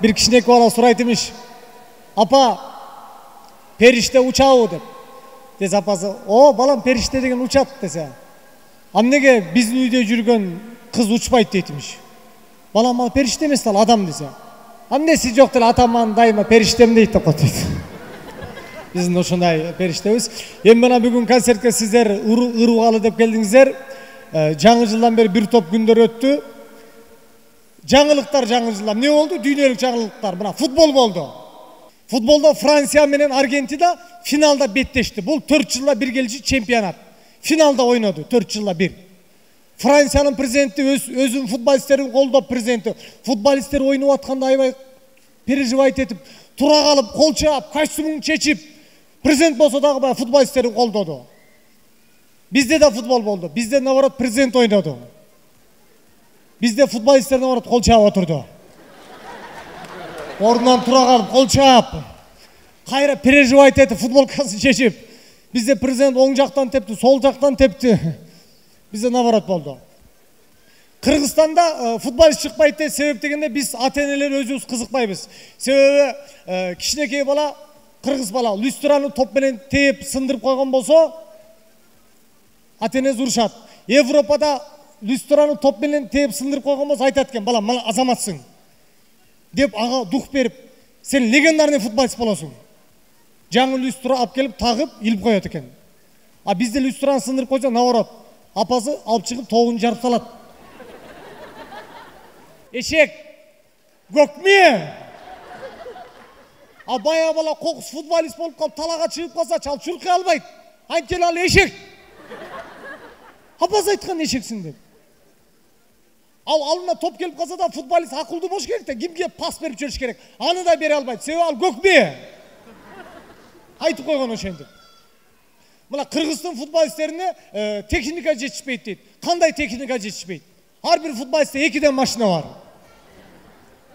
bir kişinek bala surayt demiş. Apa, perişte uçağı деп. Dese apası, o balam perişte degen uçat dese. Amnege bizdin үйde жүрген kız uçpayt deytmiş. Balam al perişte emes al adam dese. Amnesi жоқ деле атаман дайыма периштем дейт деп коет. Биздин ошондой периштебиз. Эми мына бүгүн концертке сиздер ыруугалы деп келдиңиздер. Жаңы жылдан бери бир топ күндөр өттү. Жаңылыктар жаңы жылда эмне болду? Дүйнөлүк жаңылыктар. Мына футбол болду. Футболдо Франция менен Аргентина финалда беттешти. Бул 4 жылда бир келчү чемпионат. Финалда ойноду 4 жылда бир. Франциянын президенти өзүнүн футболисттерин колдоп президенти футболисттер ойноп атканда аябай переживать этип тура калып кол чаап костюмун чечип президент болсо дагы баягы футболисттерин колдоду. Бизде да футбол болду. Бизде наоборот президент ойноду. Бизде футболисттер наоборот кол чаап отурду. Ордунан тура калып кол чаап кайра переживать этип футболкасын чечип бизде президент оң жактан тепти, сол жактан тепти. Bizde navarot boldu. Kırgızstanda futbolist çıkmaydı de sebep degende biz ata-eneler özümüz kızıkmayбыз. Sebebi kişinekey bala, Kırgız bala lüstranı top menen teyip sındırıp koygan bolsa ata-enesi uruşat. Evropada lüstranı top menen teyip sındırıp koygan bolsa aytat eken bala mala azamatsың деп ага дух берип sen legendarный futbolist болосуң. Жаңы lüstra алып келип тагып илип коет экен. А бизде lüstrаны сындырып койсо наоборот апасы алып чыгып тоғын жарып салат. Эшек, көкме. А бая бала қоқыс футболист болып қалып талаға шығып қалса, чал чурқай албайт. Антел ал эшек. Апасы айтқан эшексің деп. Ал алдына топ келіп қалса да футболист ақылды болуш керек те, кимге пас беріп жүрүш керек. Аны да бере албайт. Себеби ал көкме. Айтып койгон ошентип. Мына Кыргыздын футболисттерине техника жетишпейт дейт. Кандай техника жетишпейт? Ар бир футболистте 2 машина бар.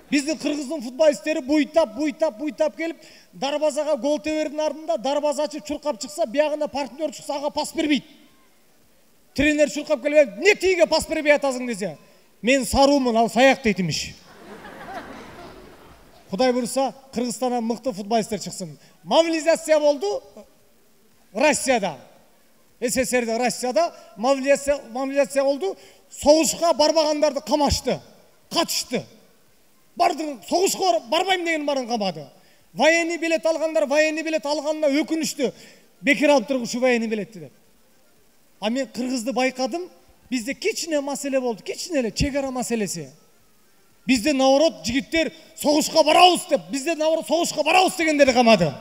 Биздин Кыргыздын футболисттери буйтап келип, дарбазага гол тебердин артында дарбаза ачып чуркап чыкса, биягында партнер чыкса, ага пас бербейт. Тренер чуркап келип, "Эмне тиге пас бербей атасың" десе, "Мен саруумун, ал саяк" дейт имиш. Кудай буйрса, Кыргызстандан мыкты футболисттер чыксын. Мобилизация болду. Россияда, СССР'де, Россияда мобилизация oldu. Soğuşqa barбагандарды камашты, катышты. Барды соғышқа барбайм деген барын камады. Военный билет алгандар, военный билет алганына өкүнүштү. Бекер алып тургушу военный билетти деп. А мен Кыргызды байкадым, бизде кичине маселе болду, кичине эле чегара маселеси. Бизде наоборот жигиттер соғышқа барабыз деп, бизде наоборот соғышқа барабыз дегендерди камады.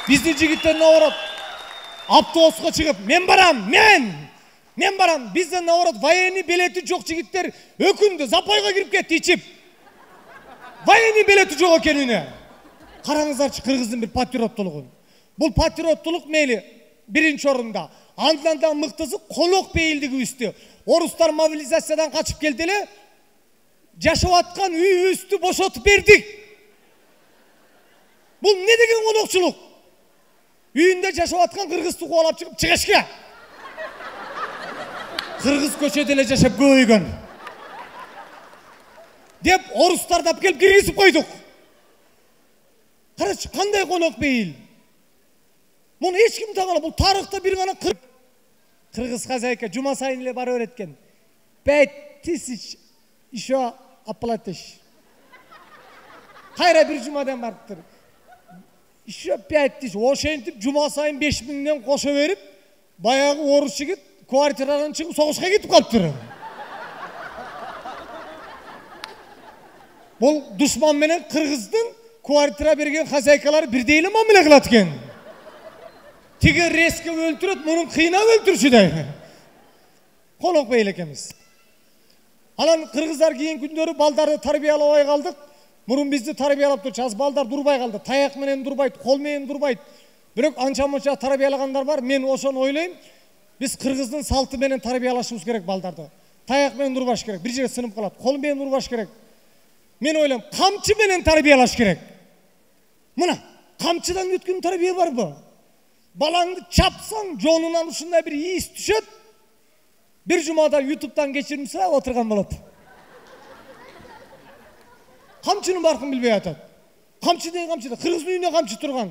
Биздин жигиттер наоборот автобусқа чыгып, мен барам, мен барам. Бизден наоборот военный билети жок жигиттер өкүндү, запойго кирип кетти ичип. Военный билети жок экенине. Караңыздарчы Кыргыздын бир патриоттулугун. Бул патриоттулук мейли биринчи орунда. Андан да мыктысы колок бейилдиги үстү. Орустар мобилизациядан качып келди эле. Жашап аткан үйүбүздү бошотуп бердик. Бул эмне деген колокчулук? Үйүндө жашап аткан кыргызды кубалап чыгып чыгышка. Кыргыз көчөдө эле жашап көбөйгөн. Деп орустарды алып келип киргизип койдук. Карачы, кандай конок бейил. Муну эч ким тагала, бул тарыхта бир гана кыргыз хозяйка жума сайын эле барып эреткен. 5000 еще оплатишь. Кайра бир жумадан барыптыр. Еще 5000. Ошентип жума сайын 5000ден кошо берип, баягы орус жигит квартирадан чыгып согушка кетип калыптыр. Бул душман менен кыргыздын квартира берген хозяйкалары бирдей эле мамиле кылат экен. Тиги резко өлтүрөт, мунун кыйнап өлтүрчүдөй. Конок бейил экенбиз. Анан кыргыздар кийинки күндөрү балдарды тарбиялабай калдык. Мурун бизди тарбиялап турчу, аз балдар дурбай калды. Таяк менен дурбайт, кол менен дурбайт. Бирок анча-мунча тарбиялагандар бар. Мен ошону ойлойм. Биз кыргыздын салты менен тарбиялашыбыз керек балдарды. Таяк менен дурбаш керек. Бир жерге сынып калат. Кол менен дурбаш керек. Мен ойлойм, камчы менен тарбиялаш керек. Мына, камчыдан өткөн тарбия барбы? Balаңды çapsan jonundan ушундай bir iis düşöt. Bir jumada YouTube'dan geçirmişse oturgan bolot. Kamçının barkın bilbey atat. Kamçı deyin kamçıda. Kırgızın uyuna kamçı turgan.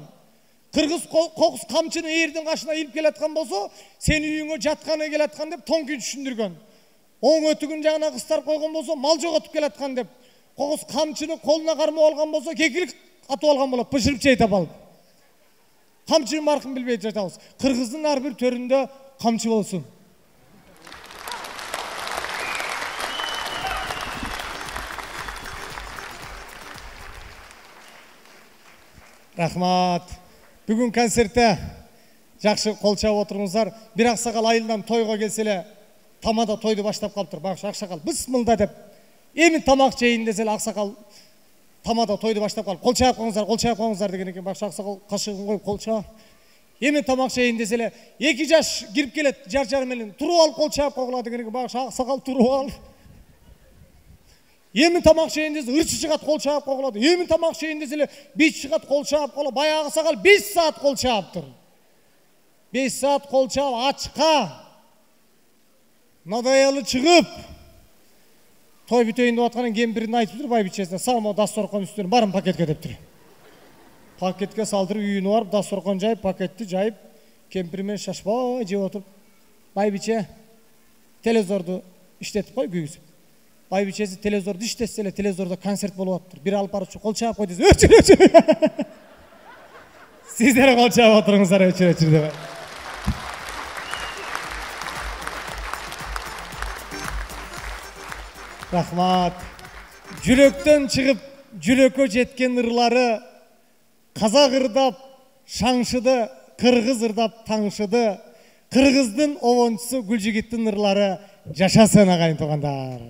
Kırgız kokus kamçını eğirden kaşına ilip gelatkan bolsa, seni uyuna jatkana gelatkan dep tonkün düşündürgön. Oң ötügün jagına kızlar koygan bolsa, mal jogotup gelatkan dep. Kokus kamçını koluna karma algan bolsa, kekilik atıp algan bolot, pışırıp çeytap alıp. Kamçının barkın bilbey жатабыз. Kırgыздın her bir töründe kamçı bolsun. Rahmat. Bugün konserte жақсы кол чаап отуруңуздар. Bir аксакал айылдан тойго келсе эле тамада тойду баштап калыптыр. Бак аксакал бысмылда деп эми тамак жейин десе эле аксакал тамада тойду баштап калып кол чаап коюңуздар деген экен. Бак аксакал кашыгын коюп кол чаап. Эми тамак жейин десе эле 2 жаш кирип келет жар менен туруп алып кол чаап койгула деген экен. Бак аксакал туруп алып. Эми тамак жейин десе ырчы чыгат кол чаап койгулат. Эми тамак жейин десе эле бич чыгат кол чаап койгула. Баягы аксакал 5 саат кол чааптыр. 5 saat kol çaap açka nadayalı çıkıp toy bütöyünde atkanın kempirini aytıptır baybiçesine sağma dastorkon üstüne barın paketke deptir. Paketke saldırıp üyünü varıp dastorkon jayıp paketti jayıp kempirimen şaşba jеп oturup baybiçe televizordu işletip koy güyüzüp. Baybiçesi televizordu işletse ele televizorda konsert bolup atır. Bir alıp barıp kol çaap koy dese öçür. Sizlere kol çaap oturuңuzдар öçür debe. Rahmat. Jüröktön çıkıp jürökö jetken ırlары Kazak ırdap şаңшыды, Kırgız ırdap taңшыды. Kırgızdın ovonçusu Gülcigittin ırlары жашасын агайын тугандар.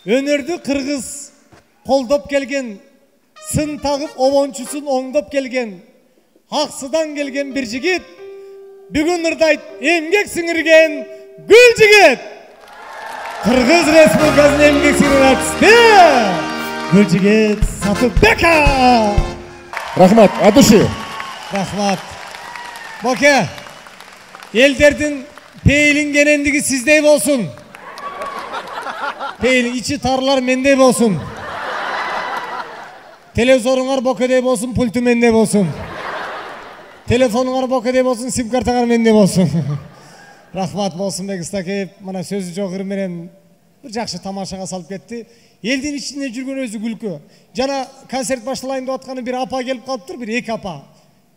Önördü Kırgız koldoп kelgen, sın tağıp ovonçusun oңdoп kelgen, Haksıdan gelgen bir jigit, bugün ırdayt emgek singirgen Gülcigit. Kırgız Respublikası'nın emgek singirgen artisti Gülcigit Satıbeka. Rahmat, adışı. Rahmat. Boke, elderдің peylin genendigi sizdey bolsun. Peylin içi tarlar mendey bolsun. Televizorunlar bokedey bolsun, pultu mendey bolsun. Telefonunlar bokedey bolsun, sim kartalar mendey bolsun. Rahmat bolsun be kıstakep, mana sözü жоғыр менен bir жақсы тамашаға салып кетти. Елдің içinde жүрген өзі күлкі. Жана концерт башталайын деп атканы bir апа келип калыптыр, bir эки апа.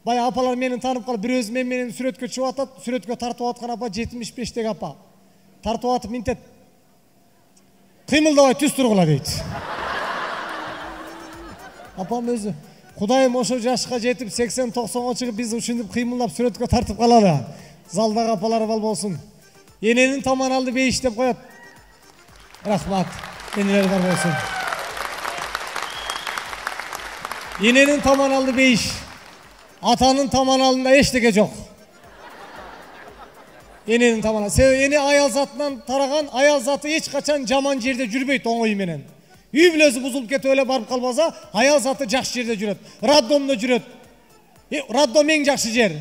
Бай апалар менен таанып калып, bir өзү менен сүрөткө чыгып атат, сүрөткө тартып аткан апа 75-теги апа. Тартып атып минтет. Кыймылдабай түз тургула дейт. Апам өзү, Кудайым ошо жашка жетип 80-90га чыгып биз ушинтип кыймылдап сүрөткө тартып калалы. Залдагы апалар бал болсун. Эненин таман алды бейиш деп коет. Rahmat. Enелер бар болсун. Enенин таман алды бейиш. Атанын таман алдында эчтеке жок. Enенин таман алды. Себеби эне аял затынан тараган, аял заты эч качан жаман жерде жүрбөйт оңой менен. Үй бүлөсү бузулуп кетип эле барып калбаса, аял заты жакшы жерде жүрөт. Роддомдо жүрөт. Роддом эң жакшы жер.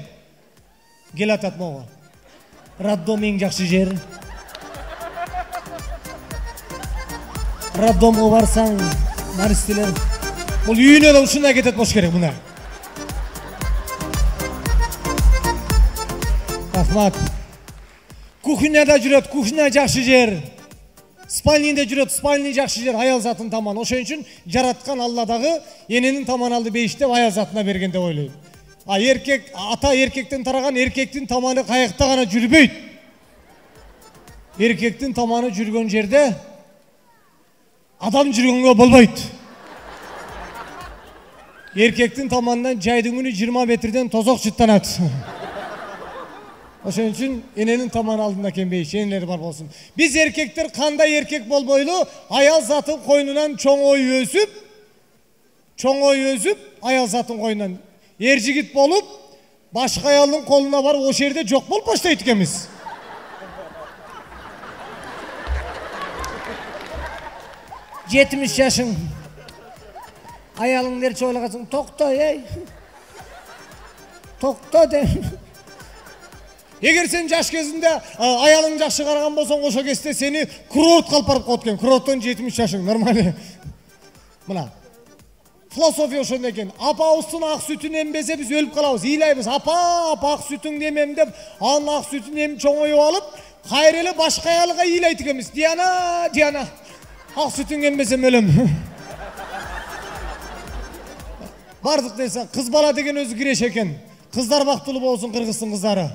Кел атат мого. Роддом эң жакшы жер. Роддомго барсаң, наристелер. Бул үйүнө да ушундай кетет болуш керек мына. Рахмат. Кухняда жүрөт, кухня жакшы жер. Спальныйда жүрөт, спальный жакшы жер, аял затын таман. Ошон үчүн жараткан Алла дагы эненин таман алды бейиш деп аял затына берген деп ойлойм. А эркек, ата эркектен тараган, эркектин таманы каякта гана жүрбөйт. Эркектин таманы жүргөн жерде адам жүргөнгө болбойт. Эркектин таманынан жайдын күнү 20 метрден тозок жыттанат. Ошон үчүн эненин таман алдында кембейиш, энелер бар болсун. Биз эркектер кандай эркек болбойлу, аял затын койнунан чоңой өзүп, аял затын койнунан эр жигит болуп, башка аялдын колуна барып ошол жерде жок болуп баштайт экенбиз. Жетимиш жашың. Аялың дерчи ойлогансың, токто, ей. Tokta de. Егер сен жаш кезінде аялың жақсы қараған болсаң, ошо кезде сені курорт қалпарып қойған. Курорттан 70 жашың нормально. Мына философия ошондой экен. Апабыздын ак сүтүн эмбесе биз өлүп калабыз, ыйлайбыз. Апа, ак сүтүңдү эмем деп, анын ак сүтүн эми чоңоюп алып, кайра эле башка аялга ыйлайт экенбиз. Диана, Диана, ак сүтүң эмбесем өлөм. Бардык нерсе, кыз бала деген өзү киреш экен. Кыздар бактылуу болсун, Кыргыздын кыздары.